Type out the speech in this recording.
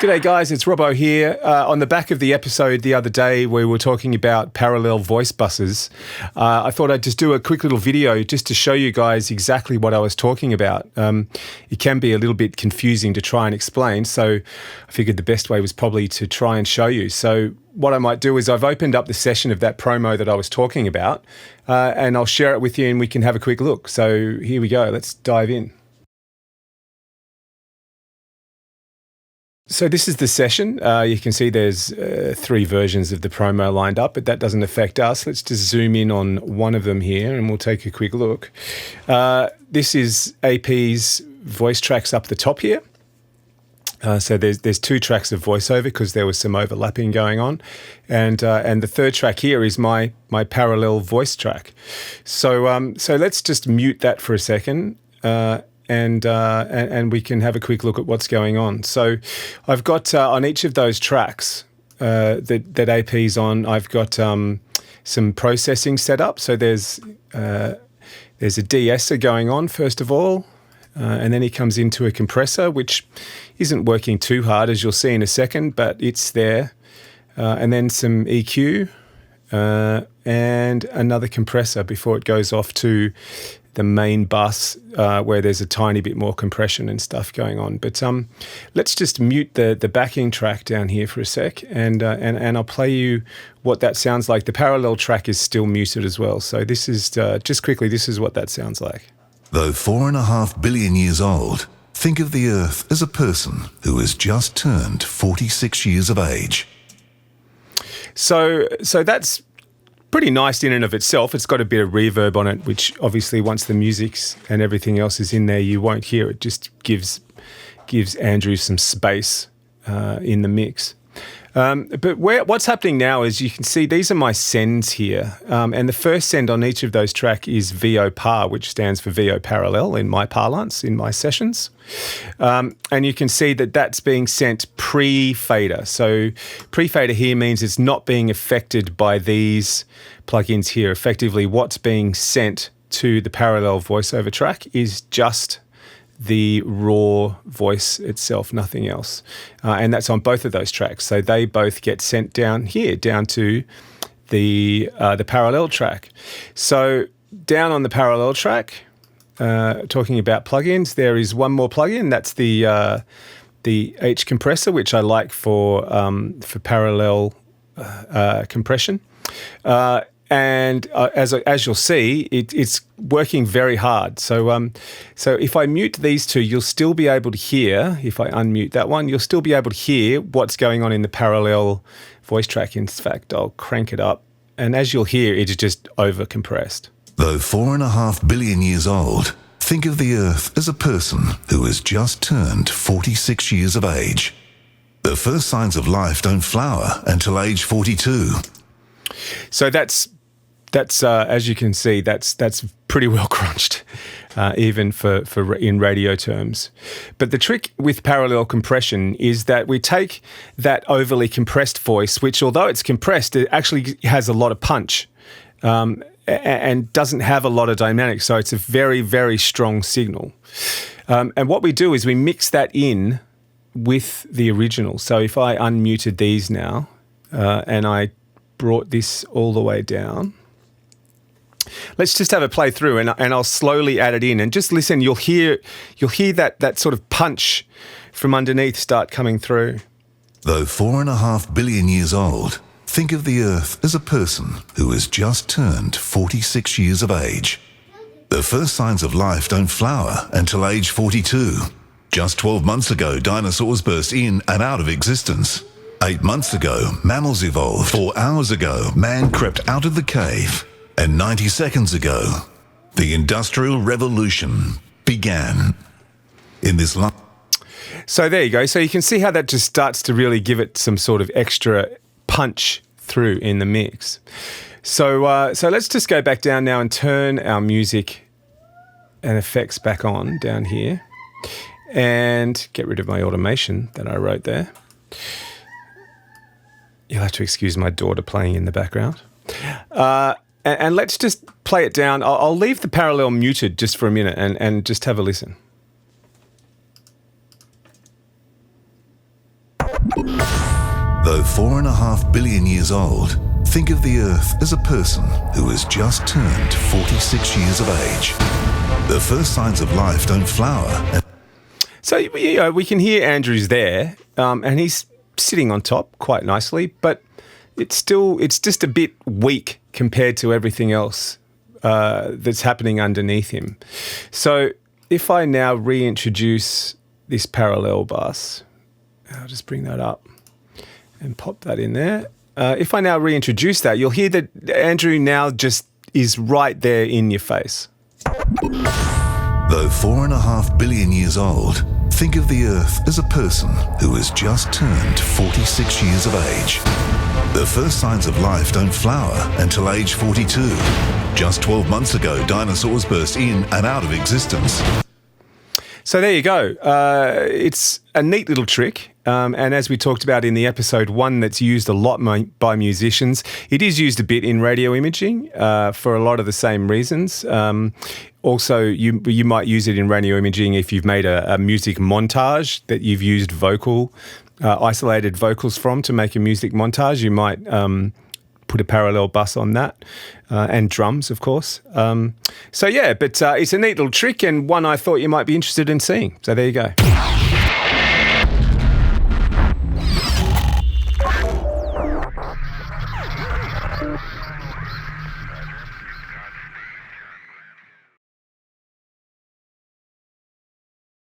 G'day guys, it's Robbo here. On the back of the episode the other day we were talking about parallel voice buses. I thought I'd just do a quick little video just to show you guys exactly what I was talking about. It can be a little bit confusing to try and explain, so I figured the best way was probably to try and show you. So what I might do is I've opened up the session of that promo that I was talking about, and I'll share it with you and we can have a quick look. So here we go, let's dive in. So this is the session. You can see there's 3 versions of the promo lined up, but that doesn't affect us. Let's just zoom in on one of them here and we'll take a quick look. This is AP's voice tracks up the top here. So there's 2 tracks of voiceover because there was some overlapping going on. And the third track here is my parallel voice track. So let's just mute that for a second. And we can have a quick look at what's going on. So I've got on each of those tracks that AP's on, I've got some processing set up. So there's a de-esser going on first of all, and then he comes into a compressor, which isn't working too hard, as you'll see in a second, but it's there. And then some EQ and another compressor before it goes off to the main bus where there's a tiny bit more compression and stuff going on. But let's just mute the backing track down here for a sec, and I'll play you what that sounds like. The parallel track is still muted as well. So this is, just quickly, this is what that sounds like. Though 4.5 billion years old, think of the Earth as a person who has just turned 46 years of age. So that's pretty nice in and of itself. It's got a bit of reverb on it, which obviously once the music's and everything else is in there, you won't hear it. Just gives Andrew some space in the mix. But what's happening now is you can see these are my sends here. And the first send on each of those tracks is VO par, which stands for VO parallel in my parlance, in my sessions. And you can see that that's being sent pre-fader. So pre-fader here means it's not being affected by these plugins here. Effectively, what's being sent to the parallel voiceover track is just the raw voice itself, nothing else. And that's on both of those tracks. So they both get sent down here, down to the parallel track. So down on the parallel track, talking about plugins, there is one more plugin. That's the H compressor, which I like for parallel compression. And as you'll see, it's working very hard. So if I mute these 2, you'll still be able to hear, if I unmute that one, you'll still be able to hear what's going on in the parallel voice track. In fact, I'll crank it up. And as you'll hear, it's just over compressed. Though 4.5 billion years old, think of the Earth as a person who has just turned 46 years of age. The first signs of life don't flower until age 42. So that's as you can see, that's pretty well crunched, even for in radio terms. But the trick with parallel compression is that we take that overly compressed voice, which although it's compressed, it actually has a lot of punch, and doesn't have a lot of dynamics. So it's a very, very strong signal. And what we do is we mix that in with the original. So if I unmuted these now, and I brought this all the way down. Let's just have a play through, and I'll slowly add it in, and just listen. You'll hear that sort of punch from underneath start coming through. Though 4.5 billion years old, think of the Earth as a person who has just turned 46 years of age. The first signs of life don't flower until age 42. Just 12 months ago, dinosaurs burst in and out of existence. 8 months ago, mammals evolved. 4 hours ago, man crept out of the cave. And 90 seconds ago, the Industrial Revolution began. In this life. So there you go. So you can see how that just starts to really give it some sort of extra punch through in the mix. So let's just go back down now and turn our music and effects back on down here, and get rid of my automation that I wrote there. You'll have to excuse my daughter playing in the background. And let's just play it down. I'll leave the parallel muted just for a minute and just have a listen. Though 4.5 billion years old, think of the Earth as a person who has just turned 46 years of age. The first signs of life don't flower. So, we can hear Andrew's there, and he's sitting on top quite nicely, but it's just a bit weak compared to everything else that's happening underneath him. So if I now reintroduce this parallel bus, I'll just bring that up and pop that in there. If I now reintroduce that, you'll hear that Andrew now just is right there in your face. Though 4.5 billion years old, think of the Earth as a person who has just turned 46 years of age. The first signs of life don't flower until age 42. Just 12 months ago, dinosaurs burst in and out of existence. So there you go. It's a neat little trick. And as we talked about in the episode, one that's used a lot by musicians. It is used a bit in radio imaging for a lot of the same reasons. Also, you might use it in radio imaging if you've made a music montage that you've used isolated vocals from to make a music montage. You might put a parallel bus on that, and drums, of course. But it's a neat little trick and one I thought you might be interested in seeing. So there you go.